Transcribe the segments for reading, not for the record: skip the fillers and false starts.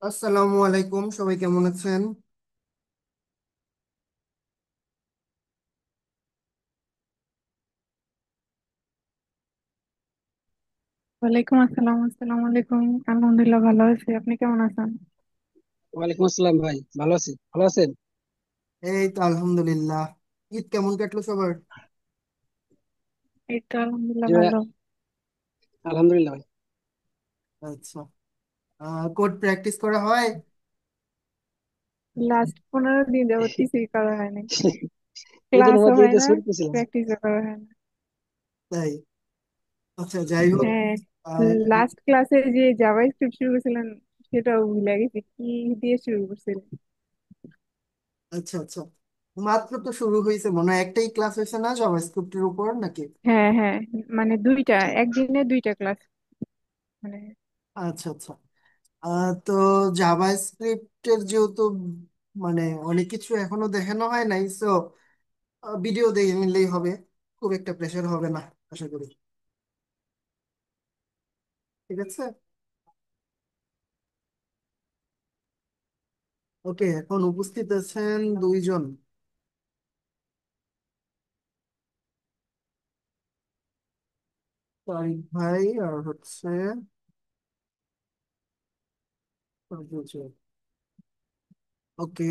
আসসালামু আলাইকুম, সবাই কেমন আছেন? ওয়ালাইকুম আসসালাম। আসসালামু আলাইকুম। আলহামদুলিল্লাহ, ভালো আছি। আপনি কেমন আছেন? ওয়ালাইকুম আসসালাম ভাই, ভালো আছি। ভালো আছেন? এই তো আলহামদুলিল্লাহ। ঈদ কেমন কাটলো সবার? এই তো আলহামদুলিল্লাহ জি ভাই, ভালো। আলহামদুলিল্লাহ ভাই। আচ্ছা। কোড প্র্যাকটিস করা হয়? লাস্ট 15 দিন যাবত কিছুই করা হয় নাই। ঈদের ক্লাসও মধ্যেই হয় তো না, শুরু করছিলাম। প্র্যাকটিসও করা হয় না। তাই? আচ্ছা, যাই হোক। হ্যাঁ, আহ, লাস্ট ক্লাসে যে জাভা স্ক্রিপ্ট শুরু করছিলেন সেটাও ভুলে গেছি কি দিয়ে শুরু করছিলেন। আচ্ছা আচ্ছা, মাত্র তো শুরু হয়েছে মনে হয়। একটাই ক্লাস হয়েছে না জাভাস্ক্রিপ্টের উপর নাকি? হ্যাঁ হ্যাঁ, মানে দুইটা, একদিনে দুইটা ক্লাস। মানে আচ্ছা আচ্ছা। তো জাভাস্ক্রিপ্টের যেহেতু মানে অনেক কিছু এখনো দেখানো হয় নাই, সো ভিডিও দেখে নিলেই হবে। খুব একটা প্রেশার হবে না, আশা করি। ঠিক আছে। ওকে, এখন উপস্থিত আছেন দুইজন, তারিক ভাই আর হচ্ছে ফজল। ওকে।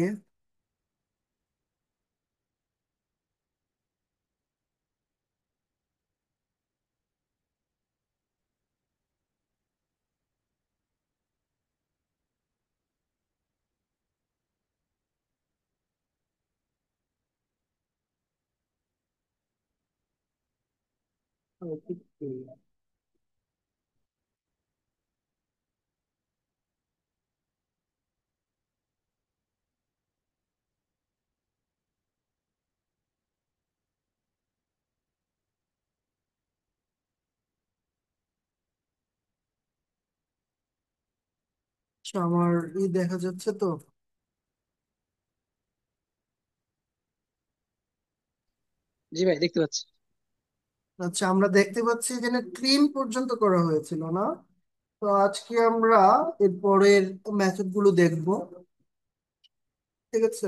আচ্ছা, আমার দেখা যাচ্ছে তো। জি ভাই, দেখতে পাচ্ছি। আচ্ছা, আমরা দেখতে পাচ্ছি এখানে ট্রিম পর্যন্ত করা হয়েছিল না? তো আজকে আমরা এর পরের মেথড গুলো দেখবো। ঠিক আছে।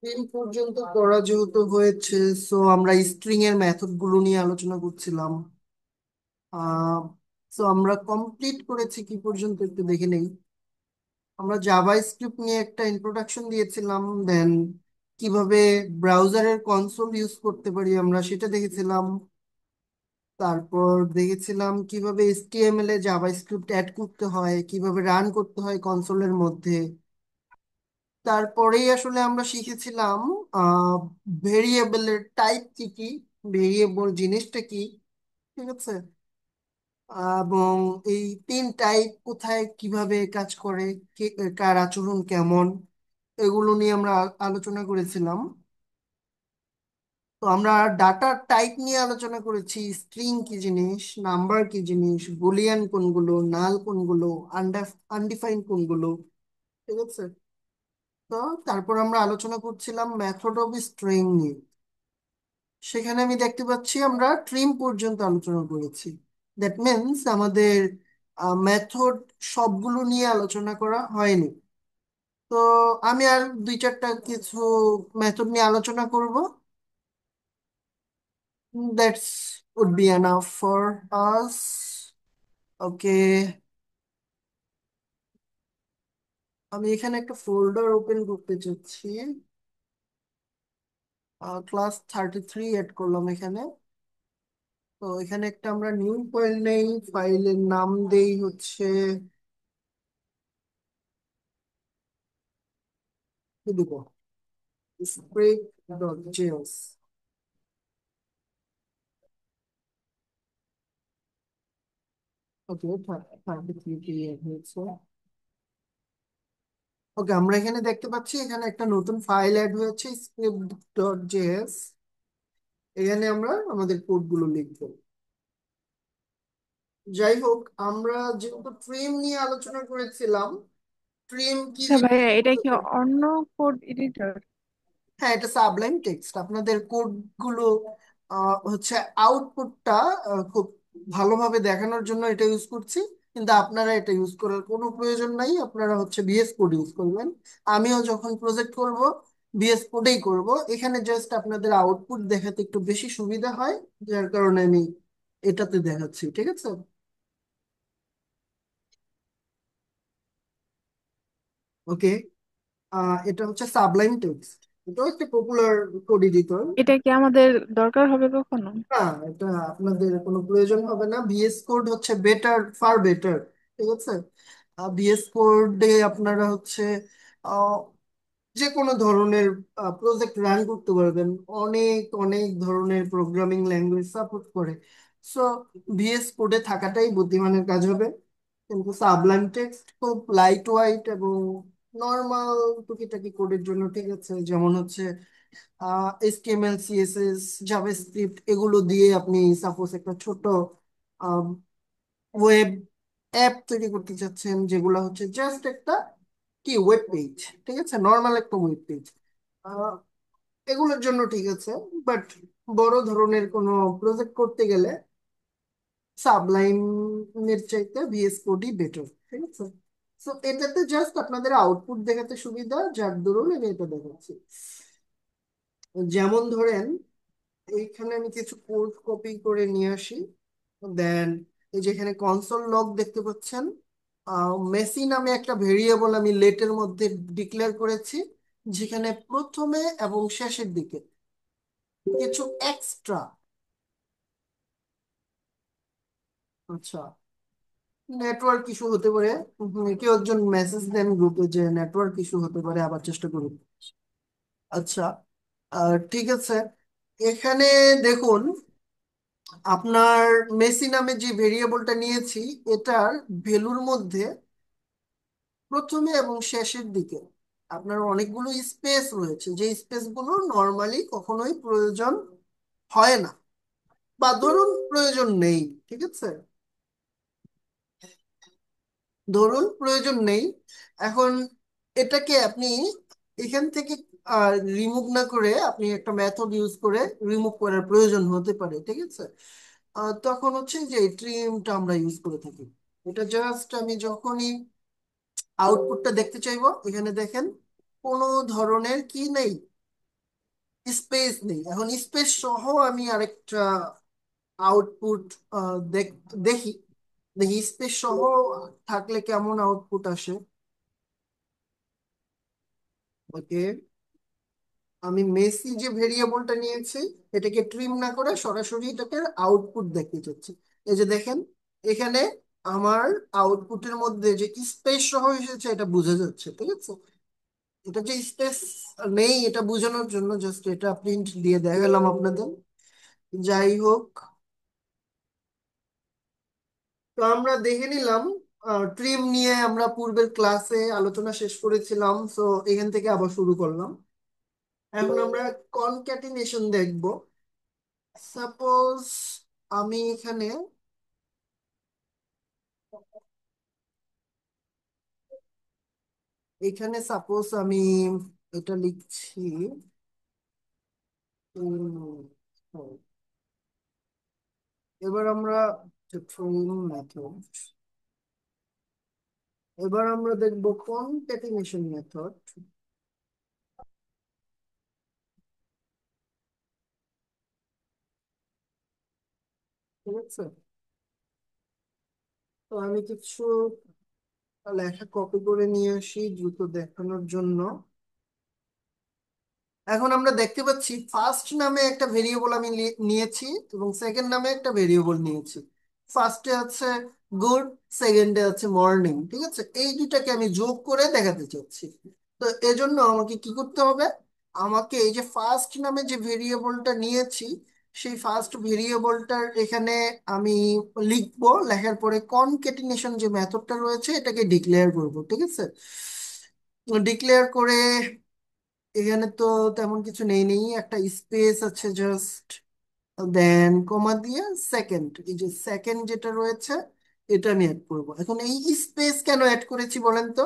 ট্রিম পর্যন্ত করা যেহেতু হয়েছে, সো আমরা স্ট্রিং এর মেথড গুলো নিয়ে আলোচনা করছিলাম। আহ সো আমরা কমপ্লিট করেছি কি পর্যন্ত একটু দেখে নেই। আমরা জাভা স্ক্রিপ্ট নিয়ে একটা ইন্ট্রোডাকশন দিয়েছিলাম, দেন কিভাবে ব্রাউজারের কনসোল ইউজ করতে পারি আমরা সেটা দেখেছিলাম। তারপর দেখেছিলাম কিভাবে এইচটিএমএল এ জাভা স্ক্রিপ্ট অ্যাড করতে হয়, কিভাবে রান করতে হয় কনসোলের মধ্যে। তারপরেই আসলে আমরা শিখেছিলাম আহ ভেরিয়েবলের টাইপ কি কি, ভেরিয়েবল জিনিসটা কি। ঠিক আছে। এবং এই তিন টাইপ কোথায় কিভাবে কাজ করে, কার আচরণ কেমন, এগুলো নিয়ে আমরা আলোচনা করেছিলাম। তো আমরা ডাটা টাইপ নিয়ে আলোচনা করেছি, স্ট্রিং কি জিনিস, নাম্বার কি জিনিস, বুলিয়ান কোনগুলো, নাল কোনগুলো, আনডিফাইন্ড কোনগুলো। ঠিক আছে। তো তারপর আমরা আলোচনা করছিলাম মেথড অফ স্ট্রিং নিয়ে। সেখানে আমি দেখতে পাচ্ছি আমরা ট্রিম পর্যন্ত আলোচনা করেছি। দ্যাট মিন্স আমাদের মেথড সবগুলো নিয়ে আলোচনা করা হয়নি। তো আমি আর দুই চারটা কিছু মেথড নিয়ে আলোচনা করব। That's would be enough for us. ওকে। আমি এখানে একটা ফোল্ডার ওপেন করতে চাচ্ছি। ক্লাস 33 এড করলাম এখানে। তো এখানে একটা আমরা নিউ ফাইল নেই, ফাইলের নাম দেই হচ্ছে কি দিব, script.js। ওকে, 33 ক্রিয়েট হয়েছে। ওকে, আমরা এখানে দেখতে পাচ্ছি এখানে একটা নতুন ফাইল অ্যাড হয়েছে, script.js। এখানে আমরা আমাদের কোডগুলো লিখবো। যাই হোক, আমরা যেহেতু ট্রিম নিয়ে আলোচনা করেছিলাম, ট্রিম কি আচ্ছা জিনিস? ভাইয়া, এটা কি অন্য কোড এডিটর? হ্যাঁ, এটা সাবলাইম টেক্সট। আপনাদের কোড গুলো হচ্ছে আউটপুটটা খুব ভালোভাবে দেখানোর জন্য এটা ইউজ করছি। কিন্তু আপনারা এটা ইউজ করার কোনো প্রয়োজন নাই, আপনারা হচ্ছে বিএস কোড ইউজ করবেন। আমিও যখন প্রজেক্ট করব বিএস কোডেই করব। এখানে জাস্ট আপনাদের আউটপুট দেখাতে একটু বেশি সুবিধা হয়, যার কারণে আমি এটাতে দেখাচ্ছি, ঠিক আছে? ওকে। এটা হচ্ছে সাবলাইম টেক্সট, এটাও একটা পপুলার কোড এডিটর। এটা কি আমাদের দরকার হবে কখনো? না, এটা আপনাদের কোনো প্রয়োজন হবে না। ভিএস কোড হচ্ছে বেটার, ফার বেটার, ঠিক আছে? ভিএস কোডে আপনারা হচ্ছে আহ, যে কোনো ধরনের প্রজেক্ট রান করতে পারবেন। অনেক অনেক ধরনের প্রোগ্রামিং ল্যাঙ্গুয়েজ সাপোর্ট করে। সো ভিএস কোডে থাকাটাই বুদ্ধিমানের কাজ হবে। কিন্তু সাবলাইম টেক্সট খুব লাইট ওয়াইট এবং নর্মাল টুকিটাকি কোডের জন্য ঠিক আছে। যেমন হচ্ছে এইচটিএমএল, সিএসএস, জাভাস্ক্রিপ্ট, এগুলো দিয়ে আপনি সাপোজ একটা ছোট ওয়েব অ্যাপ তৈরি করতে চাচ্ছেন, যেগুলো হচ্ছে জাস্ট একটা কি ওয়েব পেজ, ঠিক আছে, নর্মাল একটা ওয়েব পেজ, এগুলোর জন্য ঠিক আছে। বাট বড় ধরনের কোনো প্রজেক্ট করতে গেলে সাবলাইমের চাইতে ভিএস কোডই বেটার, ঠিক আছে? সো এটাতে জাস্ট আপনাদের আউটপুট দেখাতে সুবিধা, যার দরুন আমি এটা দেখাচ্ছি। যেমন ধরেন এইখানে আমি কিছু কোড কপি করে নিয়ে আসি। দেন এই যে এখানে কনসোল লগ দেখতে পাচ্ছেন, মেসি নামে একটা ভেরিয়েবল আমি লেটের মধ্যে ডিক্লেয়ার করেছি, যেখানে প্রথমে এবং শেষের দিকে কিছু এক্সট্রা, আচ্ছা, নেটওয়ার্ক ইস্যু হতে পারে। কেউ একজন মেসেজ দেন গ্রুপে যে নেটওয়ার্ক ইস্যু হতে পারে, আবার চেষ্টা করুন। আচ্ছা, ঠিক আছে। এখানে দেখুন, আপনার মেসি নামে যে ভেরিয়েবলটা নিয়েছি, এটার ভ্যালুর মধ্যে প্রথমে এবং শেষের দিকে আপনার অনেকগুলো স্পেস রয়েছে, যে স্পেসগুলো নর্মালি কখনোই প্রয়োজন হয় না, বা ধরুন প্রয়োজন নেই, ঠিক আছে? ধরুন প্রয়োজন নেই। এখন এটাকে আপনি এখান থেকে রিমুভ না করে আপনি একটা মেথড ইউজ করে রিমুভ করার প্রয়োজন হতে পারে, ঠিক আছে? তখন হচ্ছে যে ট্রিমটা আমরা ইউজ করে থাকি। এটা জাস্ট আমি যখনই আউটপুটটা দেখতে চাইবো, এখানে দেখেন কোনো ধরনের কি নেই, স্পেস নেই। এখন স্পেস সহ আমি আরেকটা আউটপুট দেখি, দেখি স্পেস সহ থাকলে কেমন আউটপুট আসে। ওকে, আমি মেসি যে ভেরিয়েবলটা নিয়েছি, এটাকে ট্রিম না করে সরাসরি এটাকে আউটপুট দেখতে চাচ্ছি। এই যে দেখেন, এখানে আমার আউটপুটের মধ্যে যে স্পেস সহ এসেছে এটা বোঝা যাচ্ছে, ঠিক আছে? এটা যে স্পেস নেই এটা বোঝানোর জন্য জাস্ট এটা প্রিন্ট দিয়ে দেখালাম আপনাদের। যাই হোক, তো আমরা দেখে নিলাম, ট্রিম নিয়ে আমরা পূর্বের ক্লাসে আলোচনা শেষ করেছিলাম, সো এখান থেকে আবার শুরু করলাম। এখন আমরা কনক্যাটিনেশন দেখব। সাপোজ আমি এখানে, এখানে সাপোজ আমি এটা লিখছি, উম, এবার আমরা মেথড, এবার আমরা দেখব কনক্যাটিনেশন মেথড, ঠিক আছে? তো আমি কিছু লেখা কপি করে নিয়ে আসি দ্রুত দেখানোর জন্য। এখন আমরা দেখতে পাচ্ছি ফার্স্ট নামে একটা ভেরিয়েবল আমি নিয়েছি এবং সেকেন্ড নামে একটা ভেরিয়েবল নিয়েছি। ফার্স্টে আছে গুড, সেকেন্ডে আছে মর্নিং, ঠিক আছে? এই দুটাকে আমি যোগ করে দেখাতে চাচ্ছি। তো এজন্য আমাকে কি করতে হবে? আমাকে এই যে ফার্স্ট নামে যে ভেরিয়েবলটা নিয়েছি, সেই ফার্স্ট ভেরিয়েবলটার এখানে আমি লিখবো, লেখার পরে কনকেটিনেশন যে মেথডটা রয়েছে এটাকে ডিক্লেয়ার করব, ঠিক আছে? ডিক্লেয়ার করে এখানে তো তেমন কিছু নেই, একটা স্পেস আছে জাস্ট, দেন কমা দিয়ে সেকেন্ড, এই যে সেকেন্ড যেটা রয়েছে এটা আমি অ্যাড করবো। এখন এই স্পেস কেন অ্যাড করেছি বলেন তো?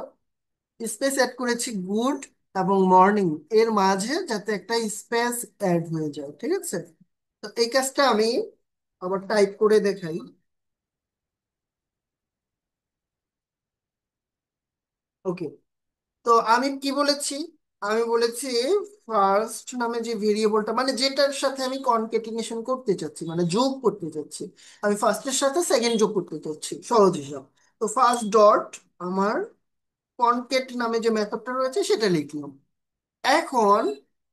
স্পেস অ্যাড করেছি গুড এবং মর্নিং এর মাঝে, যাতে একটা স্পেস অ্যাড হয়ে যায়, ঠিক আছে? তো এই কাজটা আমি আবার টাইপ করে দেখাই। ওকে, তো আমি কি বলেছি? আমি বলেছি ফার্স্ট নামে যে ভেরিয়েবলটা, মানে যেটার সাথে আমি কনকেটিনেশন করতে চাচ্ছি, মানে যোগ করতে চাচ্ছি, আমি ফার্স্টের সাথে সেকেন্ড যোগ করতে চাচ্ছি, সহজ হিসাব। তো ফার্স্ট ডট আমার কনকেট নামে যে মেথডটা রয়েছে সেটা লিখলাম। এখন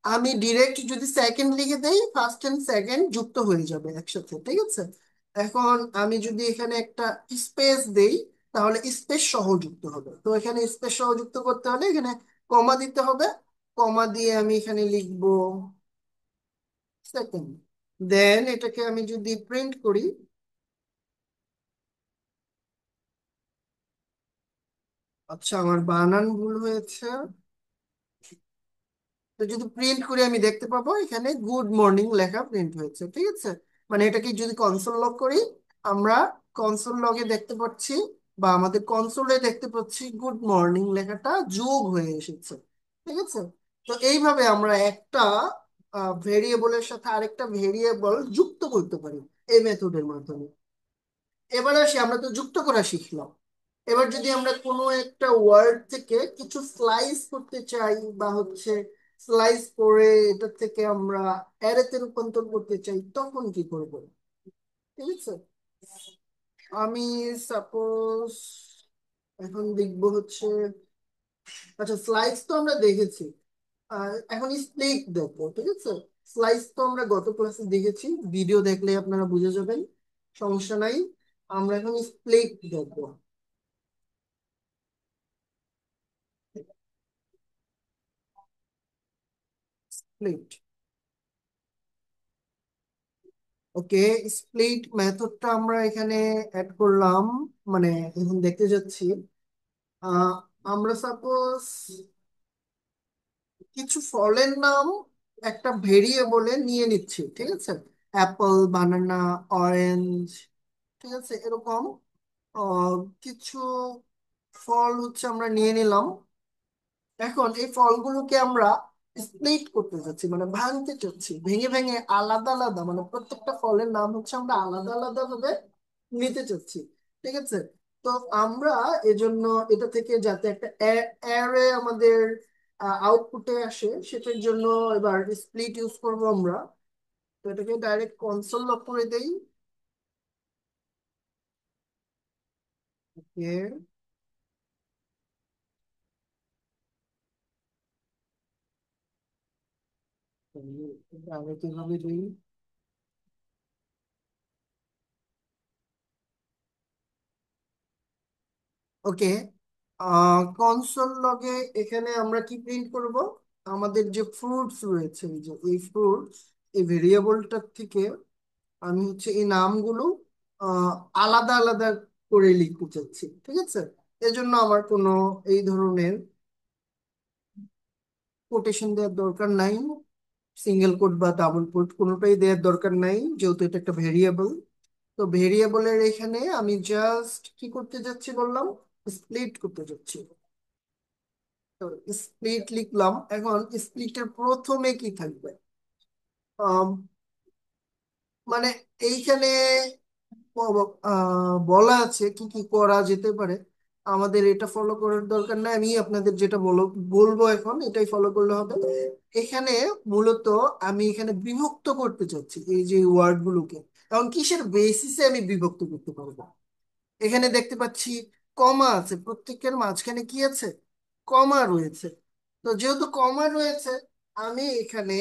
আমি ডিরেক্ট যদি সেকেন্ড লিখে দেই, ফার্স্ট এন্ড সেকেন্ড যুক্ত হয়ে যাবে একসাথে, ঠিক আছে। এখন আমি যদি এখানে একটা স্পেস দেই, তাহলে স্পেস সহ যুক্ত হবে। তো এখানে স্পেস সহ যুক্ত করতে হলে এখানে কমা দিতে হবে। কমা দিয়ে আমি এখানে লিখবো সেকেন্ড। দেন এটাকে আমি যদি প্রিন্ট করি, আচ্ছা আমার বানান ভুল হয়েছে। তো যদি প্রিন্ট করে আমি দেখতে পাবো এখানে গুড মর্নিং লেখা প্রিন্ট হয়েছে, ঠিক আছে। মানে এটাকে যদি কনসোল লগ করি, আমরা কনসোল লগে দেখতে পাচ্ছি, বা আমাদের কনসোলে দেখতে পাচ্ছি গুড মর্নিং লেখাটা যোগ হয়ে এসেছে, ঠিক আছে। তো এইভাবে আমরা একটা ভেরিয়েবলের সাথে আরেকটা ভেরিয়েবল যুক্ত করতে পারি এই মেথডের মাধ্যমে। এবার আসি, আমরা তো যুক্ত করা শিখলাম। এবার যদি আমরা কোনো একটা ওয়ার্ড থেকে কিছু স্লাইস করতে চাই, বা হচ্ছে স্লাইস করে এটা থেকে আমরা অ্যারেতে রূপান্তর করতে চাই, তখন কি করব? ঠিক আছে, আমি সাপোজ এখন দেখবো হচ্ছে, আচ্ছা স্লাইস তো আমরা দেখেছি, এখন স্প্লিট দেখবো, ঠিক আছে। স্লাইস তো আমরা গত ক্লাসে দেখেছি, ভিডিও দেখলে আপনারা বুঝে যাবেন, সমস্যা নাই। আমরা এখন স্প্লিট দেখবো। স্প্লিট, ওকে। স্প্লিট মেথডটা আমরা এখানে অ্যাড করলাম, মানে এখন দেখতে যাচ্ছি। আহ, আমরা সাপোজ কিছু ফলের নাম একটা ভেরিয়েবলে নিয়ে নিচ্ছি, ঠিক আছে। অ্যাপল, বানানা, অরেঞ্জ, ঠিক আছে, এরকম আহ, কিছু ফল হচ্ছে আমরা নিয়ে নিলাম। এখন এই ফলগুলোকে আমরা স্প্লিট করতে চাচ্ছি, মানে ভাঙতে চাচ্ছি, ভেঙে ভেঙে আলাদা আলাদা, মানে প্রত্যেকটা ফলের নাম হচ্ছে আমরা আলাদা আলাদা ভাবে নিতে চাচ্ছি, ঠিক আছে। তো আমরা এজন্য এটা থেকে যাতে একটা অ্যারে আমাদের আউটপুটে আসে, সেটার জন্য এবার স্প্লিট ইউজ করব আমরা। তো এটাকে ডাইরেক্ট কনসোল লক করে দেই। ওকে, ডাইরেক্ট এভাবে দিই। ওকে, কনসোল লগে এখানে আমরা কি প্রিন্ট করব? আমাদের যে ফ্রুটস রয়েছে, এই যে এই ফ্রুটস, এই ভেরিয়েবলটার থেকে আমি হচ্ছে এই নামগুলো আহ, আলাদা আলাদা করে লিখতে চাচ্ছি, ঠিক আছে। এজন্য আমার কোনো এই ধরনের কোটেশন দেওয়ার দরকার নাই, সিঙ্গেল কোট বা ডাবল কোট কোনোটাই দেওয়ার দরকার নাই, যেহেতু এটা একটা ভেরিয়েবল। তো ভেরিয়েবলের এখানে আমি জাস্ট কি করতে যাচ্ছি বললাম, স্প্লিট করতে যাচ্ছি। তো স্প্লিট লিখলাম। এখন স্প্লিটের প্রথমে কি থাকবে? আম, মানে এইখানে বলা আছে কি কি করা যেতে পারে। আমাদের এটা ফলো করার দরকার নাই, আমি আপনাদের যেটা বলবো এখন এটাই ফলো করলে হবে। এখানে মূলত আমি এখানে বিভক্ত করতে চাচ্ছি এই যে ওয়ার্ড গুলোকে। এখন কিসের বেসিসে আমি বিভক্ত করতে পারবো? এখানে দেখতে পাচ্ছি কমা আছে, প্রত্যেকের মাঝখানে কি আছে? কমা রয়েছে। তো যেহেতু কমা রয়েছে, আমি এখানে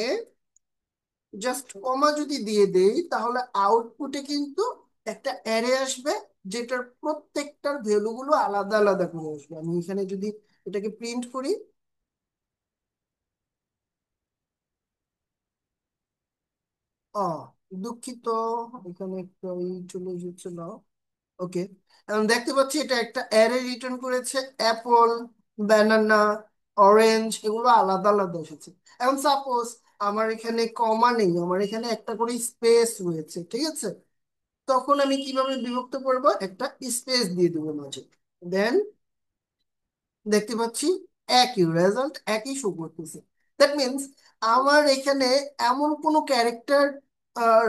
জাস্ট কমা যদি দিয়ে দেই, তাহলে আউটপুটে কিন্তু একটা অ্যারে আসবে, যেটার প্রত্যেকটার ভ্যালু গুলো আলাদা আলাদা করে আসবে। আমি এখানে যদি এটাকে প্রিন্ট করি, ও দুঃখিত, এখানে একটা চলে এসেছিল। ওকে, এখন দেখতে পাচ্ছি এটা একটা অ্যারে রিটার্ন করেছে, অ্যাপল, ব্যানানা, অরেঞ্জ, এগুলো আলাদা আলাদা এসেছে। এখন সাপোজ আমার এখানে কমা নেই, আমার এখানে একটা করে স্পেস রয়েছে, ঠিক আছে। তখন আমি কিভাবে বিভক্ত করব? একটা স্পেস দিয়ে দেবো মাঝে। দেন দেখতে পাচ্ছি একই রেজাল্ট, একই শো করতেছে। দ্যাট মিনস আমার এখানে এমন কোনো ক্যারেক্টার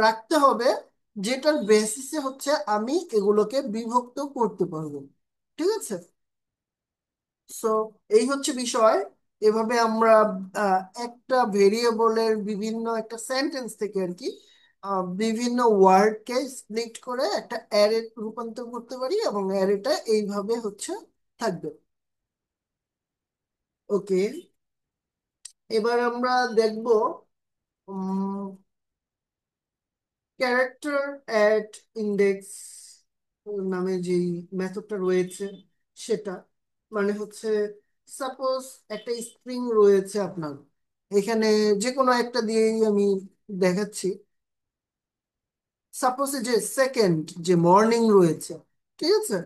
রাখতে হবে যেটার বেসিসে হচ্ছে আমি এগুলোকে বিভক্ত করতে পারবো, ঠিক আছে। সো এই হচ্ছে বিষয়। এভাবে আমরা একটা ভেরিয়েবলের বিভিন্ন একটা সেন্টেন্স থেকে আর কি বিভিন্ন ওয়ার্ডকে স্প্লিট করে একটা অ্যারে রূপান্তর করতে পারি, এবং অ্যারেটা এইভাবে হচ্ছে থাকবে। ওকে, এবার আমরা দেখব ক্যারেক্টার অ্যাট ইন্ডেক্স নামে যেই মেথডটা রয়েছে সেটা। মানে হচ্ছে সাপোজ একটা স্ট্রিং রয়েছে আপনার এখানে, যে কোনো একটা দিয়েই আমি দেখাচ্ছি। সাপোজ যে সেকেন্ড যে মর্নিং রয়েছে, ঠিক আছে,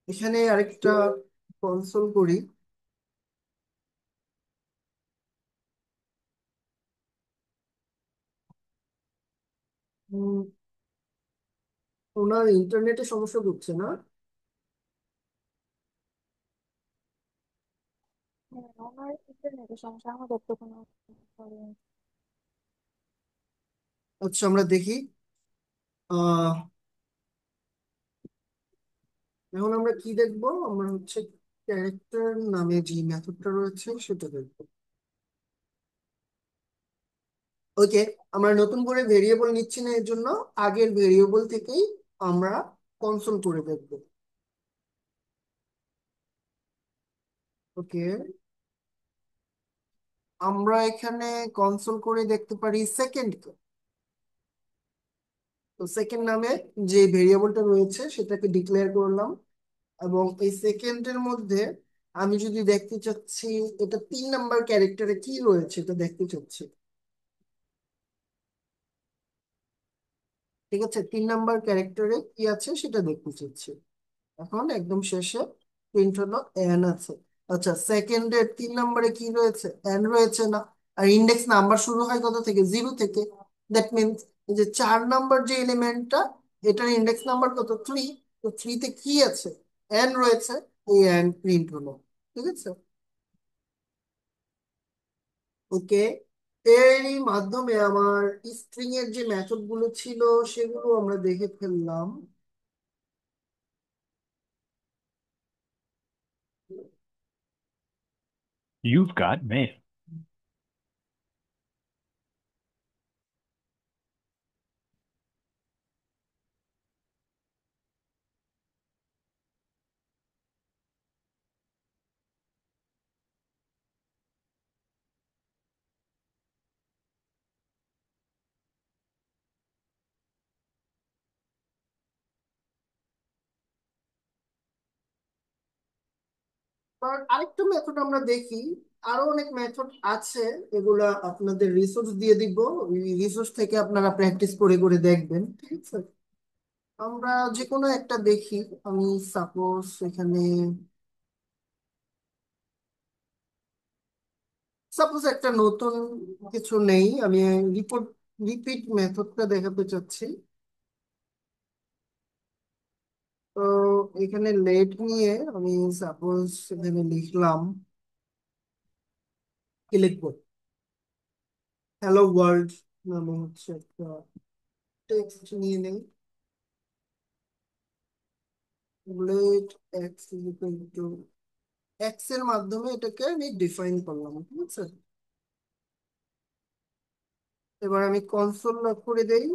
এখানে আরেকটা কনসোল করি। উম, ওনার ইন্টারনেটে সমস্যা করছে না? হ্যাঁ, আমার ইন্টারনেটের সমস্যা, আমাদের তো কোনো প্রবলেম। আচ্ছা, আমরা দেখি। আহ এখন আমরা কি দেখবো? আমরা হচ্ছে ক্যারেক্টার নামে যে মেথডটা রয়েছে সেটা দেখবো। ওকে, আমরা নতুন করে ভেরিয়েবল নিচ্ছি না, এর জন্য আগের ভেরিয়েবল থেকেই আমরা কনসোল করে দেখবো। ওকে, আমরা এখানে কনসোল করে দেখতে পারি সেকেন্ড। তো সেকেন্ড নামে যে ভেরিয়েবলটা রয়েছে সেটাকে ডিক্লেয়ার করলাম, এবং এই সেকেন্ডের মধ্যে আমি যদি দেখতে চাচ্ছি এটা 3 নাম্বার ক্যারেক্টারে কি রয়েছে এটা দেখতে চাচ্ছি। ঠিক আছে, 3 নাম্বার ক্যারেক্টারে কি আছে সেটা দেখতে চাচ্ছি। এখন একদম শেষে প্রিন্ট হলো এন আছে। আচ্ছা, সেকেন্ডের 3 নাম্বারে কি রয়েছে? এন রয়েছে না। আর ইন্ডেক্স নাম্বার শুরু হয় কত থেকে? 0 থেকে। দ্যাট মিনস এই যে 4 নাম্বার যে এলিমেন্টটা, এটার ইন্ডেক্স নাম্বার কত? 3। তো থ্রিতে কি আছে? এন রয়েছে। এই এন প্রিন্ট হলো। ঠিক আছে। ওকে, এরই মাধ্যমে আমার স্ট্রিং এর যে মেথড গুলো ছিল সেগুলো আমরা দেখে ফেললাম। You've got mail. আর আরেকটা মেথড আমরা দেখি, আরো অনেক মেথড আছে, এগুলা আপনাদের রিসোর্স দিয়ে দিব। রিসোর্স থেকে আপনারা প্র্যাকটিস করে করে দেখবেন। ঠিক আছে, আমরা যে কোনো একটা দেখি। আমি সাপোজ এখানে একটা নতুন কিছু নেই, আমি রিপিট মেথডটা দেখাতে চাচ্ছি। তো এখানে লেট নিয়ে আমি সাপোজ এখানে লিখলাম, কি লিখবো? হ্যালো ওয়ার্ল্ড নামে হচ্ছে একটা টেক্সট নিয়ে নেই। Let x equal to x এর মাধ্যমে এটাকে আমি ডিফাইন করলাম। ঠিক আছে, এবার আমি কনসোল লক করে দেই।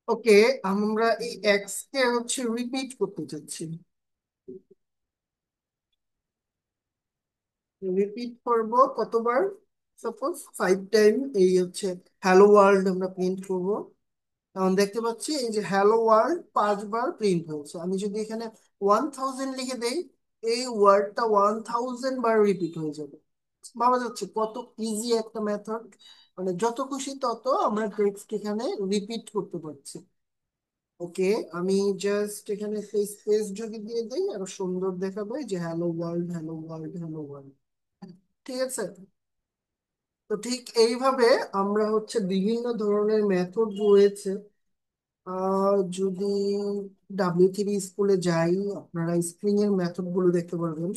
ওকে, আমরা এই এক্স কে হচ্ছে রিপিট করতে চাচ্ছি। রিপিট করব কতবার? Suppose 5 time. এই হচ্ছে হ্যালো ওয়ার্ল্ড আমরা প্রিন্ট করব। এখন দেখতে পাচ্ছি এই যে হ্যালো ওয়ার্ল্ড 5বার প্রিন্ট হয়েছে। আমি যদি এখানে 1000 লিখে দেই, এই ওয়ার্ডটা 1000 বার রিপিট হয়ে যাবে। ভাবা যাচ্ছে কত ইজি একটা মেথড। মানে যত খুশি তত আমরা টেক্সট এখানে রিপিট করতে পারছি। ওকে, আমি জাস্ট এখানে স্পেস যদি দিয়ে দিই আরো সুন্দর দেখাবে যে hello world, hello world, hello world. ঠিক আছে। তো ঠিক এইভাবে আমরা হচ্ছে বিভিন্ন ধরনের মেথড রয়েছে। যদি W3 স্কুলে যাই, আপনারা স্প্রিং এর মেথড গুলো দেখতে পারবেন।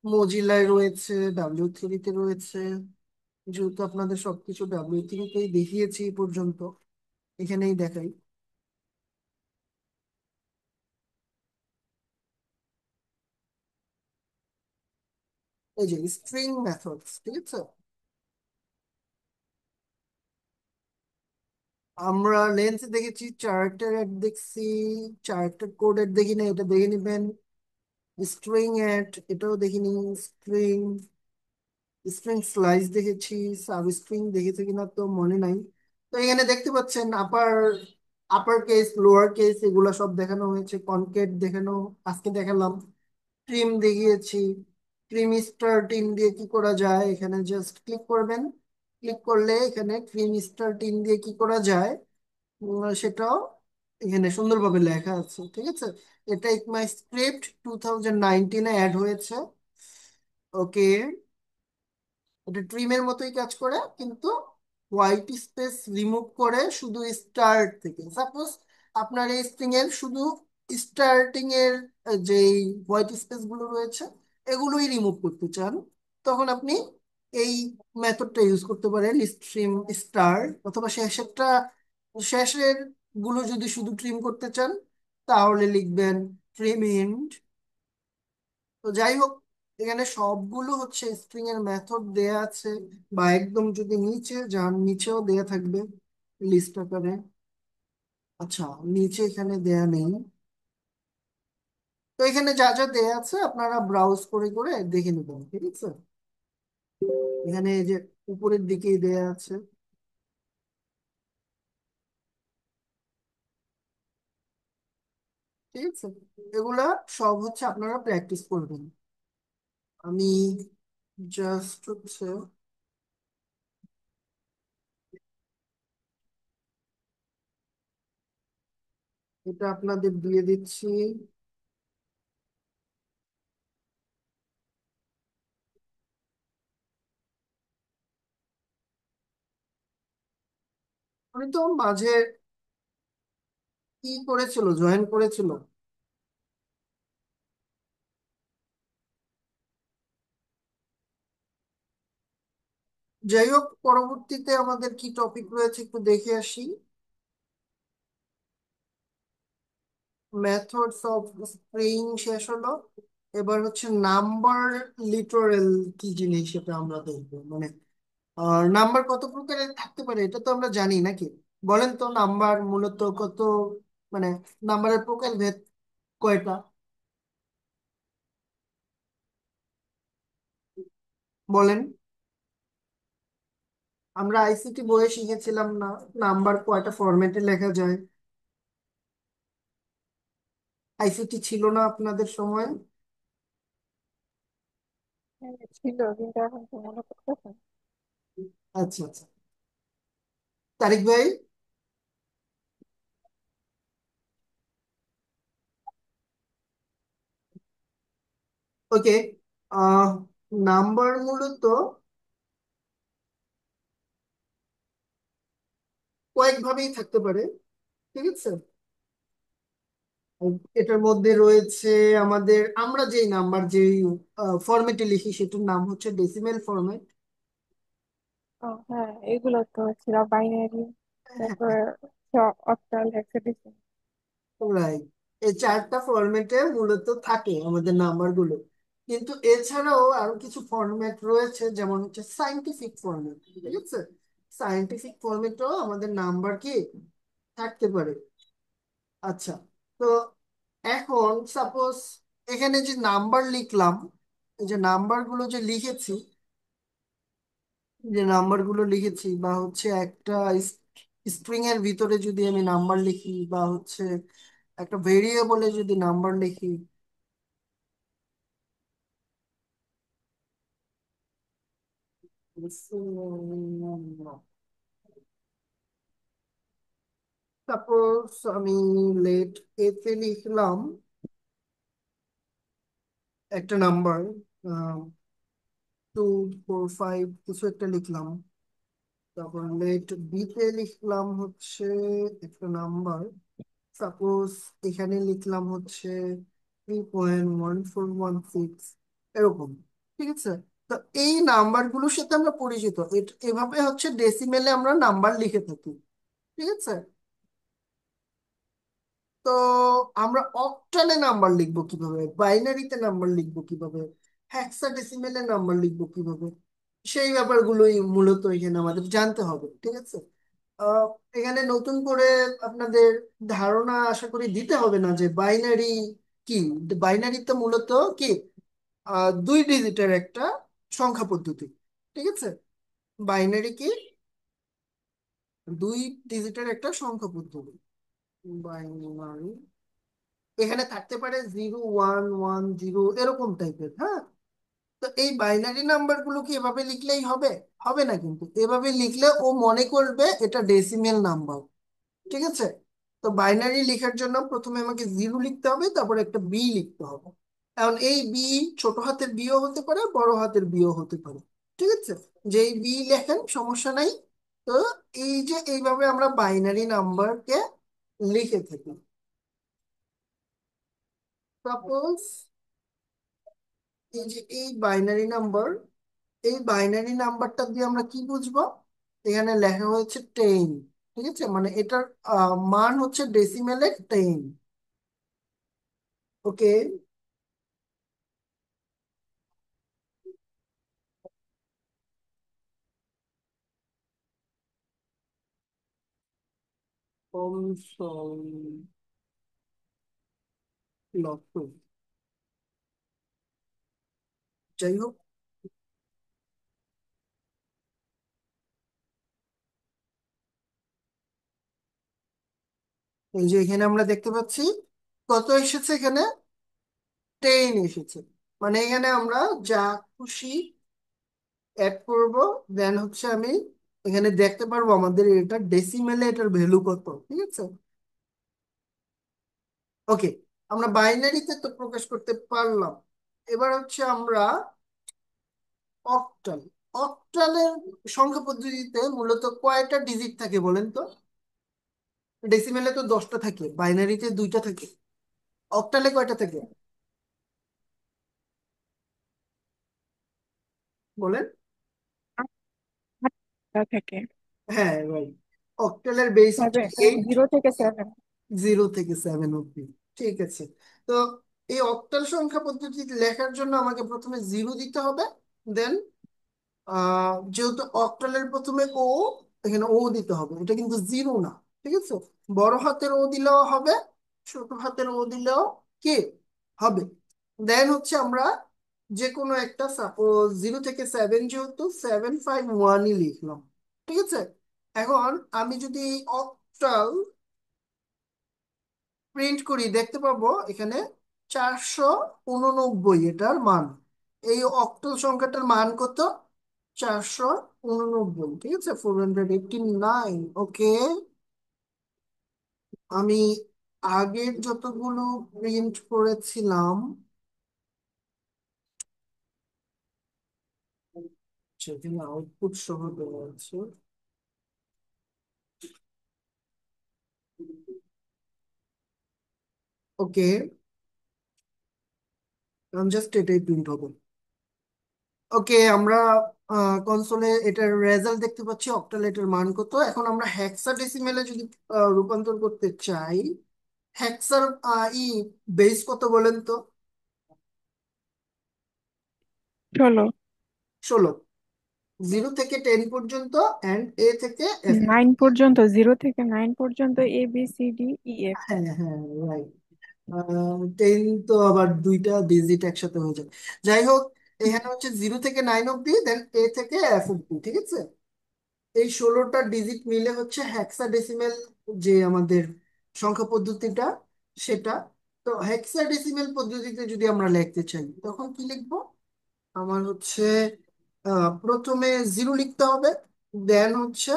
মোজিলায় রয়েছে, ডাব্লিউ3-তে রয়েছে। যেহেতু আপনাদের সবকিছু ডাব্লিউ3-তেই দেখিয়েছি এই পর্যন্ত, এখানেই দেখাই। এই যে স্ট্রিং মেথডস, ঠিক আছে। আমরা লেন্সে দেখেছি, চার্টের অ্যাড দেখছি, চার্টের কোড অ্যাড দেখি না, এটা দেখে নিবেন। স্ট্রিং অ্যাড এটাও দেখিনি। স্ট্রিং স্ট্রিং স্লাইস দেখেছি, সাব স্ট্রিং দেখেছি কিনা তো মনে নাই। তো এখানে দেখতে পাচ্ছেন আপার আপার কেস, লোয়ার কেস এগুলো সব দেখানো হয়েছে। কনকেট দেখানো আজকে দেখালাম। ট্রিম দেখিয়েছি। ট্রিম স্টার টিম দিয়ে কি করা যায়, এখানে জাস্ট ক্লিক করবেন। ক্লিক করলে এখানে ট্রিম স্টার টিম দিয়ে কি করা যায় সেটাও এখানে সুন্দরভাবে লেখা আছে, ঠিক আছে। এটা ইকমাই স্ক্রিপ্ট 2019-এ অ্যাড হয়েছে। ওকে, এটা ট্রিমের মতোই কাজ করে, কিন্তু হোয়াইট স্পেস রিমুভ করে শুধু স্টার্ট থেকে। সাপোজ আপনার এই স্ট্রিং এর শুধু স্টার্টিং এর যে হোয়াইট স্পেস গুলো রয়েছে এগুলোই রিমুভ করতে চান, তখন আপনি এই মেথডটা ইউজ করতে পারেন, স্ট্রিম স্টার। অথবা শেষের গুলো যদি শুধু ট্রিম করতে চান তাহলে লিখবেন ট্রিম ইন্ট। তো যাই হোক, এখানে সবগুলো হচ্ছে স্ট্রিং এর মেথড দেয়া আছে, বা একদম যদি নিচে যান নিচেও দেয়া থাকবে লিস্ট আকারে। আচ্ছা, নিচে এখানে দেয়া নেই। তো এখানে যা যা দেয়া আছে আপনারা ব্রাউজ করে করে দেখে নেবেন, ঠিক আছে। এখানে এই যে উপরের দিকেই দেয়া আছে, ঠিক আছে। এগুলা সব হচ্ছে আপনারা প্র্যাকটিস করবেন। আমি জাস্ট হচ্ছে এটা আপনাদের দিয়ে দিচ্ছি। উনি তো মাঝে কি করেছিল, জয়েন করেছিল। যাই হোক, পরবর্তীতে আমাদের কি টপিক রয়েছে একটু দেখে আসি। মেথডস অফ স্প্রেইং শেষ হলো। এবার হচ্ছে নাম্বার লিটারেল কি জিনিস সেটা আমরা দেখবো। মানে নাম্বার কত প্রকারের থাকতে পারে এটা তো আমরা জানি নাকি। বলেন তো নাম্বার মূলত কত, মানে নাম্বারের প্রকার ভেদ কয়টা, বলেন। আমরা আইসিটি বইয়ে শিখেছিলাম না নাম্বার কয়টা ফরম্যাটে লেখা যায়। আইসিটি ছিল না আপনাদের সময়? হ্যাঁ, ছিল, কিন্তু এখন তো মনে করতেছে না। আচ্ছা আচ্ছা, তারিক ভাই। ওকে, আহ নাম্বার মূলত কয়েক ভাবেই থাকতে পারে, ঠিক আছে। এটার মধ্যে রয়েছে আমাদের, আমরা যেই নাম্বার যেই ফরম্যাটে লিখি সেটার নাম হচ্ছে ডেসিমেল ফরম্যাট। ও হ্যাঁ, এগুলো তো ছিল বাইনারি, তারপর অক্টাল, হেক্সাডেসিমাল। রাইট, এই চারটা ফরম্যাটে মূলত থাকে আমাদের নাম্বার গুলো। কিন্তু এছাড়াও আরো কিছু ফরম্যাট রয়েছে, যেমন হচ্ছে সাইন্টিফিক ফরম্যাট, ঠিক আছে। সাইন্টিফিক ফরম্যাটও আমাদের নাম্বার কি থাকতে পারে। আচ্ছা, তো এখন সাপোজ এখানে যে নাম্বার লিখলাম, এই যে নাম্বার গুলো যে লিখেছি, বা হচ্ছে একটা স্ট্রিং এর ভিতরে যদি আমি নাম্বার লিখি, বা হচ্ছে একটা ভেরিয়েবলে যদি নাম্বার লিখি, সাপোজ আমি লেট এতে লিখলাম একটা নাম্বার 245 কিছু একটা লিখলাম। তারপর লেট বিতে লিখলাম হচ্ছে একটা নাম্বার, সাপোজ এখানে লিখলাম হচ্ছে 3.1416, এরকম। ঠিক আছে। তো এই নাম্বারগুলোর সাথে আমরা পরিচিত, এভাবে হচ্ছে ডেসিমেলে আমরা নাম্বার লিখে থাকি। ঠিক আছে। তো আমরা অক্টালে নাম্বার লিখবো কিভাবে, বাইনারিতে নাম্বার লিখবো কিভাবে, হেক্সাডেসিমেলে নাম্বার লিখবো কিভাবে, সেই ব্যাপারগুলোই মূলত এখানে আমাদের জানতে হবে। ঠিক আছে। আহ, এখানে নতুন করে আপনাদের ধারণা আশা করি দিতে হবে না যে বাইনারি কি। বাইনারি তো মূলত কি, 2 ডিজিটের একটা সংখ্যা পদ্ধতি। ঠিক আছে। বাইনারি কি, 2 ডিজিটের একটা সংখ্যা পদ্ধতি। বাইনারি এখানে থাকতে পারে 0 1 1 0 এরকম টাইপের। হ্যাঁ। তো এই বাইনারি নাম্বার গুলো কি এভাবে লিখলেই হবে? হবে না, কিন্তু এভাবে লিখলে ও মনে করবে এটা ডেসিমেল নাম্বার। ঠিক আছে। তো বাইনারি লেখার জন্য প্রথমে আমাকে 0 লিখতে হবে, তারপর একটা বি লিখতে হবে। এখন এই বি ছোট হাতের বিও হতে পারে, বড় হাতের বিও হতে পারে। ঠিক আছে। যেই বি লেখেন সমস্যা নাই। তো এই যে এইভাবে আমরা বাইনারি নাম্বারকে লিখে থাকি। সাপোজ এই যে এই বাইনারি নাম্বার, এই বাইনারি নাম্বারটা দিয়ে আমরা কি বুঝবো? এখানে লেখা হয়েছে 10। ঠিক আছে, মানে এটার মান হচ্ছে ডেসিমেলে 10। ওকে। Console lock. যাই হোক, এই যে এখানে আমরা দেখতে পাচ্ছি কত এসেছে, এখানে 10 এসেছে। মানে এখানে আমরা যা খুশি অ্যাড করব, দেন হচ্ছে আমি এখানে দেখতে পারবো আমাদের এটা ডেসিমেলে এটার ভ্যালু কত। ঠিক আছে। ওকে, আমরা বাইনারিতে তো প্রকাশ করতে পারলাম। এবার হচ্ছে আমরা অক্টাল। অক্টালের সংখ্যা পদ্ধতিতে মূলত কয়টা ডিজিট থাকে বলেন তো? ডেসিমেলে তো 10টা থাকে, বাইনারিতে 2টা থাকে, অক্টালে কয়টা থাকে বলেন? আটটা থেকে। হ্যাঁ রাইট। অক্টালের বেস হচ্ছে সেভেন, 8। 0 থেকে 7। 0 থেকে 7 অব্দি। ঠিক আছে। তো এই অক্টাল সংখ্যা পদ্ধতি লেখার জন্য আমাকে প্রথমে 0 দিতে হবে। দেন যেহেতু অক্টালের প্রথমে ও, এখানে ও দিতে হবে, এটা কিন্তু 0 না। ঠিক আছে। বড় হাতের ও দিলেও হবে, ছোট হাতের ও দিলেও কি হবে। দেন হচ্ছে আমরা যে কোনো একটা, সাপোজ 0 থেকে 7, যেহেতু 7 5 1ই লিখলাম। ঠিক আছে। এখন আমি যদি অক্টাল প্রিন্ট করি দেখতে পাবো এখানে 489 এটার মান। এই অক্টাল সংখ্যাটার মান কত? 489। ঠিক আছে, 489। ওকে। আমি আগের যতগুলো প্রিন্ট করেছিলাম সেখানে আউটপুট সহ দেওয়া আছে। ওকে, জাস্ট এটাই প্রিন্ট হবে। ওকে, আমরা কনসোলে এটার রেজাল্ট দেখতে পাচ্ছি, অক্টাল এটার মান কত। এখন আমরা হেক্সাডেসিমেলে যদি রূপান্তর করতে চাই, হেক্সার ই বেস কত বলেন তো? 16। 16। 0 থেকে 10 পর্যন্ত অ্যান্ড এ থেকে এফ। 9 পর্যন্ত, 0 থেকে 9 পর্যন্ত, ABCDEF। হ্যাঁ হ্যাঁ রাইট। 10 তো আবার 2টা ডিজিট একসাথে হয়ে যায়। যাই হোক, এখানে হচ্ছে 0 থেকে 9 অব্দি, দেন এ থেকে এফ অব্দি। ঠিক আছে। এই 16টা ডিজিট মিলে হচ্ছে হেক্সাডেসিমেল যে আমাদের সংখ্যা পদ্ধতিটা, সেটা। তো হেক্সাডেসিমেল পদ্ধতিতে যদি আমরা লিখতে চাই তখন কি লিখবো? আমার হচ্ছে প্রথমে 0 লিখতে হবে। দেন হচ্ছে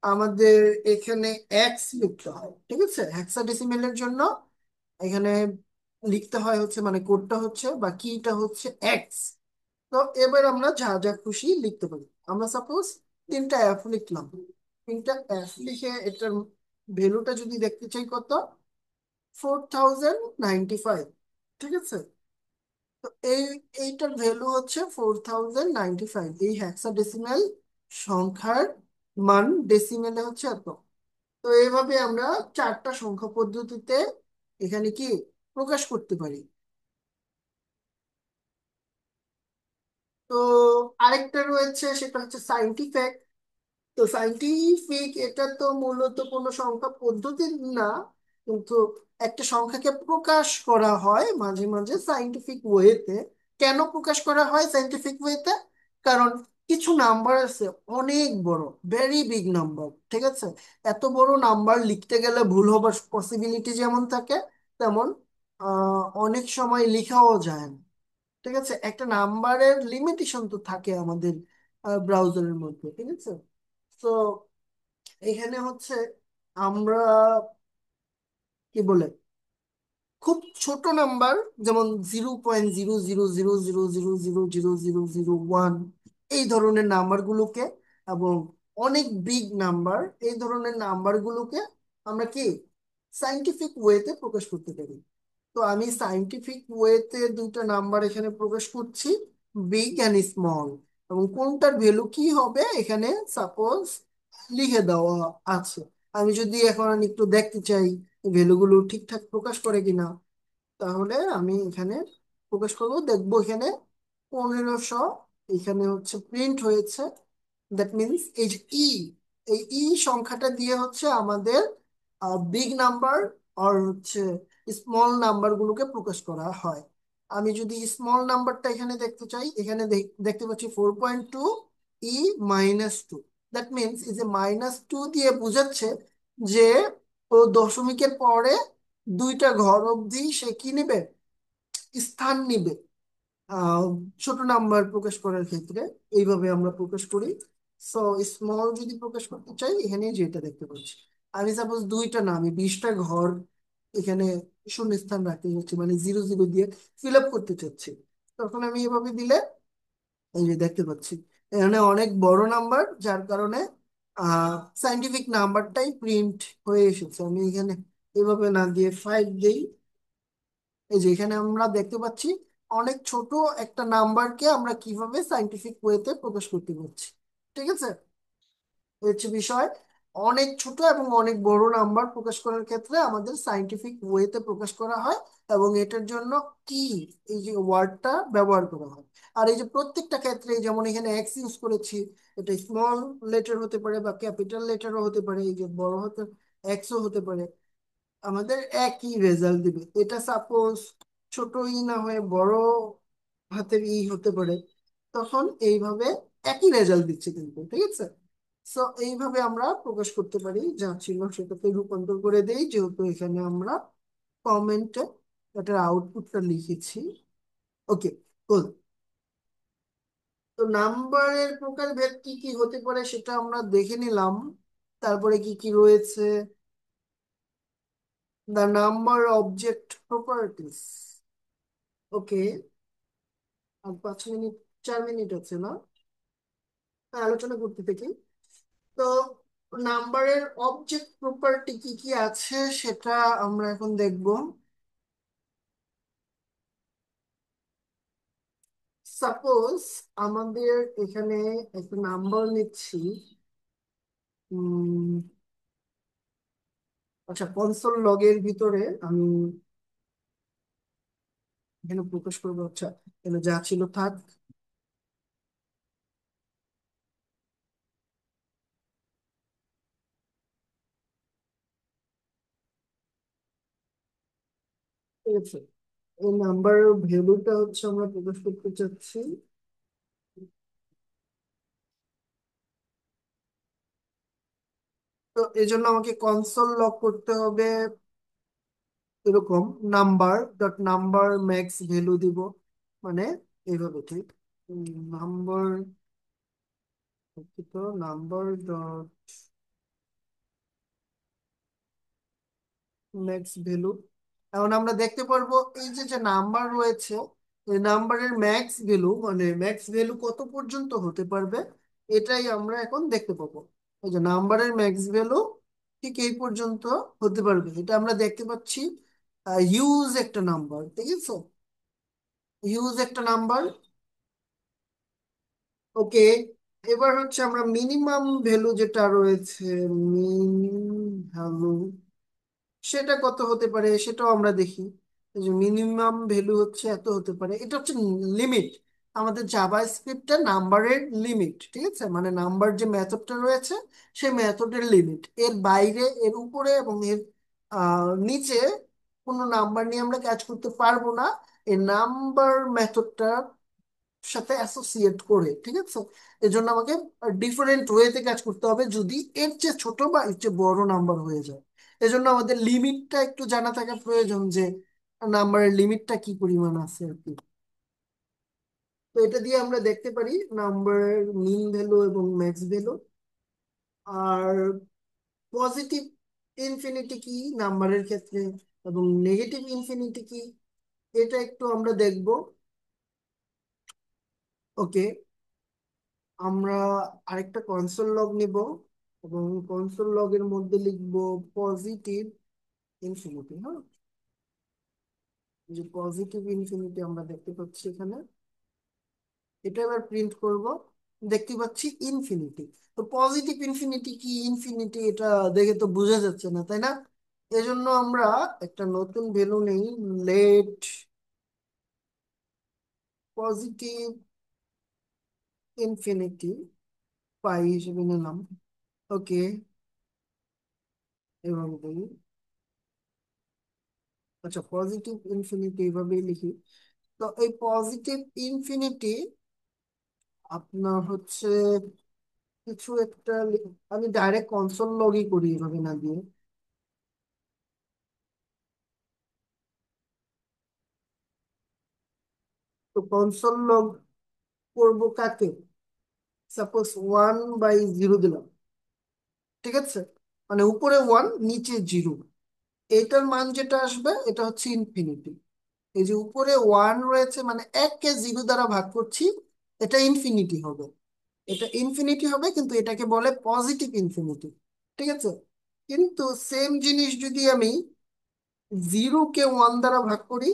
আমাদের এখানে এক্স লিখতে হয়। ঠিক আছে। হেক্সাডেসিমেলের জন্য এখানে লিখতে হয় হচ্ছে, মানে কোডটা হচ্ছে বা কিটা হচ্ছে এক্স। তো এবার আমরা যা যা খুশি লিখতে পারি। আমরা সাপোজ 3টা এফ লিখলাম। 3টা এফ লিখে এটার ভ্যালুটা যদি দেখতে চাই কত, 4095। ঠিক আছে। তো এইটার ভ্যালু হচ্ছে 4095। এই হেক্সাডেসিমাল সংখ্যার মান ডেসিমেলে হচ্ছে এত। তো এইভাবে আমরা চারটা সংখ্যা পদ্ধতিতে এখানে কি প্রকাশ করতে পারি। তো আরেকটা রয়েছে, সেটা হচ্ছে সাইন্টিফিক। তো সাইন্টিফিক এটা তো মূলত কোনো সংখ্যা পদ্ধতি না, কিন্তু একটা সংখ্যাকে প্রকাশ করা হয় মাঝে মাঝে সাইন্টিফিক ওয়েতে। কেন প্রকাশ করা হয় সাইন্টিফিক ওয়েতে? কারণ কিছু নাম্বার আছে অনেক বড়, ভেরি বিগ নাম্বার, ঠিক আছে? এত বড় নাম্বার লিখতে গেলে ভুল হবার পসিবিলিটি যেমন থাকে, তেমন অনেক সময় লেখাও যায় না। ঠিক আছে, একটা নাম্বারের লিমিটেশন তো থাকে আমাদের ব্রাউজারের মধ্যে, ঠিক আছে? তো এখানে হচ্ছে আমরা কি বলে খুব ছোট নাম্বার, যেমন 0.00000000001, এই ধরনের নাম্বারগুলোকে, এবং অনেক বিগ নাম্বার, এই ধরনের নাম্বারগুলোকে আমরা কি সাইন্টিফিক ওয়েতে প্রকাশ করতে পারি। তো আমি সাইন্টিফিক ওয়েতে দুইটা নাম্বার এখানে প্রকাশ করছি, বিগ অ্যান্ড স্মল। এবং কোনটার ভ্যালু কি হবে এখানে সাপোজ লিখে দেওয়া আছে। আমি যদি এখন একটু দেখতে চাই ভ্যালুগুলো ঠিকঠাক প্রকাশ করে কিনা, তাহলে আমি এখানে প্রকাশ করবো, দেখবো এখানে 1500 এখানে হচ্ছে প্রিন্ট হয়েছে। দ্যাট মিনস এই যে এই সংখ্যাটা দিয়ে হচ্ছে আমাদের বিগ নাম্বার আর হচ্ছে স্মল নাম্বার গুলোকে প্রকাশ করা হয়। আমি যদি স্মল নাম্বারটা এখানে দেখতে চাই, এখানে দেখতে পাচ্ছি 4.2 -2। দ্যাট মিনস এই যে -2 দিয়ে বোঝাচ্ছে যে ও দশমিকের পরে দুইটা ঘর অবধি সে কি নিবে, স্থান নিবে। আহ ছোট নাম্বার প্রকাশ করার ক্ষেত্রে এইভাবে আমরা প্রকাশ করি। সো স্মল যদি প্রকাশ করতে চাই, এখানে যেটা দেখতে পাচ্ছি, আমি সাপোজ দুইটা না, আমি 20টা ঘর এখানে শূন্যস্থান রাখতে চাচ্ছি, মানে 0 0 দিয়ে ফিল আপ করতে চাচ্ছি, তখন আমি এভাবে দিলে এই যে দেখতে পাচ্ছি এখানে অনেক বড় নাম্বার, যার কারণে সাইন্টিফিক নাম্বারটাই প্রিন্ট হয়ে এসেছে। আমি এখানে এভাবে না দিয়ে 5 দিই, এই যে এখানে আমরা দেখতে পাচ্ছি অনেক ছোট একটা নাম্বারকে আমরা কিভাবে সাইন্টিফিক ওয়েতে প্রকাশ করতে পারছি। ঠিক আছে, এই হচ্ছে বিষয়। অনেক ছোট এবং অনেক বড় নাম্বার প্রকাশ করার ক্ষেত্রে আমাদের সাইন্টিফিক ওয়েতে প্রকাশ করা হয়, এবং এটার জন্য কি এই যে ওয়ার্ডটা ব্যবহার করা হয়। আর এই যে প্রত্যেকটা ক্ষেত্রে যেমন এখানে এক্স ইউজ করেছি, এটা স্মল লেটার হতে পারে বা ক্যাপিটাল লেটারও হতে পারে, এই যে বড় হতে এক্সও হতে পারে, আমাদের একই রেজাল্ট দিবে। এটা সাপোজ ছোট ই না হয়ে বড় হাতের ই হতে পারে, তখন এইভাবে একই রেজাল্ট দিচ্ছে কিন্তু, ঠিক আছে? সো এইভাবে আমরা প্রকাশ করতে পারি, যা ছিল সেটাকে রূপান্তর করে দেই, যেহেতু এখানে আমরা কমেন্টে এটার আউটপুটটা লিখেছি। ওকে, কুল। তো নাম্বারের প্রকারভেদ কি কি হতে পারে সেটা আমরা দেখে নিলাম। তারপরে কি কি রয়েছে, the number object properties. Okay, আর 5 মিনিট, 4 মিনিট আছে না? আলোচনা করতে থাকি। তো নাম্বারের অবজেক্ট প্রপার্টি কি কি আছে সেটা আমরা এখন দেখব। সাপোজ আমাদের এখানে একটা নাম্বার নিচ্ছি, উম আচ্ছা কনসোল লগের ভিতরে আমি এখানে প্রকাশ করবো। আচ্ছা, এখানে যা ছিল থাক। ঠিক আছে, এই নাম্বার ভ্যালুটা হচ্ছে আমরা প্রকাশ করতে চাচ্ছি। তো এই জন্য আমাকে কনসোল লগ করতে হবে, এরকম number dot number max value দিব, মানে এইভাবে ঠিক নাম্বার, দুঃখিত, নাম্বার ডট ম্যাক্স ভ্যালু। এখন আমরা দেখতে পারবো এই যে যে নাম্বার রয়েছে, এই নাম্বারের ম্যাক্স ভ্যালু, মানে ম্যাক্স ভ্যালু কত পর্যন্ত হতে পারবে, এটাই আমরা এখন দেখতে পাবো। এই যে নাম্বারের ম্যাক্স ভ্যালু ঠিক এই পর্যন্ত হতে পারবে, এটা আমরা দেখতে পাচ্ছি। হিউজ একটা নাম্বার, ঠিক আছে? হিউজ একটা নাম্বার। ওকে, এবার হচ্ছে আমরা মিনিমাম ভ্যালু যেটা রয়েছে, মিন ভ্যালু সেটা কত হতে পারে সেটাও আমরা দেখি। এই যে মিনিমাম ভ্যালু হচ্ছে এত হতে পারে, এটা হচ্ছে লিমিট। আমাদের জাভা স্ক্রিপ্টে নাম্বারের লিমিট, ঠিক আছে, মানে নাম্বার যে মেথডটা রয়েছে সেই মেথডের লিমিট, এর বাইরে এর উপরে এবং এর নিচে কোনো নাম্বার নিয়ে আমরা কাজ করতে পারবো না এই নাম্বার মেথডটা সাথে অ্যাসোসিয়েট করে, ঠিক আছে। এজন্য আমাকে ডিফারেন্ট ওয়েতে কাজ করতে হবে যদি এর চেয়ে ছোট বা এর চেয়ে বড় নাম্বার হয়ে যায়। এজন্য আমাদের লিমিটটা একটু জানা থাকা প্রয়োজন, যে নাম্বারের লিমিটটা কি পরিমাণ আছে আর কি। তো এটা দিয়ে আমরা দেখতে পারি নাম্বারের মিন ভ্যালু এবং ম্যাক্স ভ্যালু। আর পজিটিভ ইনফিনিটি কি নাম্বারের ক্ষেত্রে এবং নেগেটিভ ইনফিনিটি কি, এটা একটু আমরা দেখব। ওকে, আমরা আরেকটা কনসোল লগ নিব এবং কনসোল লগের মধ্যে লিখব পজিটিভ ইনফিনিটি। হ্যাঁ, যে পজিটিভ ইনফিনিটি আমরা দেখতে পাচ্ছি এখানে, এটা এবার প্রিন্ট করব। দেখতে পাচ্ছি ইনফিনিটি। তো পজিটিভ ইনফিনিটি কি ইনফিনিটি এটা দেখে তো বোঝা যাচ্ছে না, তাই না? এজন্য আমরা একটা নতুন ভ্যালু নেই, লেট পজিটিভ ইনফিনিটি পাই হিসেবে নিলাম। ওকে, এভাবে বলি। আচ্ছা, পজিটিভ ইনফিনিটি এভাবেই লিখি। তো এই পজিটিভ ইনফিনিটি আপনার হচ্ছে কিছু একটা আমি ডাইরেক্ট কনসোল লগই করি এভাবে না দিয়ে। তো কনসোল লগ করবো কাকে? সাপোজ 1/0 দিলাম, ঠিক আছে, মানে উপরে 1 নিচে 0। এটার মান যেটা আসবে এটা হচ্ছে ইনফিনিটি। এই যে উপরে 1 রয়েছে মানে 1 কে 0 দ্বারা ভাগ করছি, এটা ইনফিনিটি হবে। এটা ইনফিনিটি হবে, কিন্তু এটাকে বলে পজিটিভ ইনফিনিটি, ঠিক আছে। কিন্তু সেম জিনিস যদি আমি 0 কে 1 দ্বারা ভাগ করি,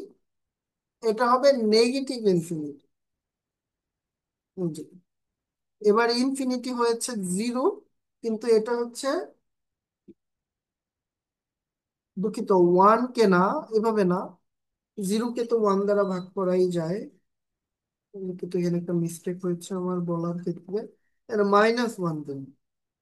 এটা হবে নেগেটিভ ইনফিনিটি। এবার ইনফিনিটি হয়েছে 0, কিন্তু এটা হচ্ছে, দুঃখিত, 1 কে না, এভাবে না, 0 কে তো 1 দ্বারা ভাগ করাই যায়। কিন্তু এখানে একটা মিস্টেক হয়েছে আমার বলার ক্ষেত্রে, এটা -1 দেন।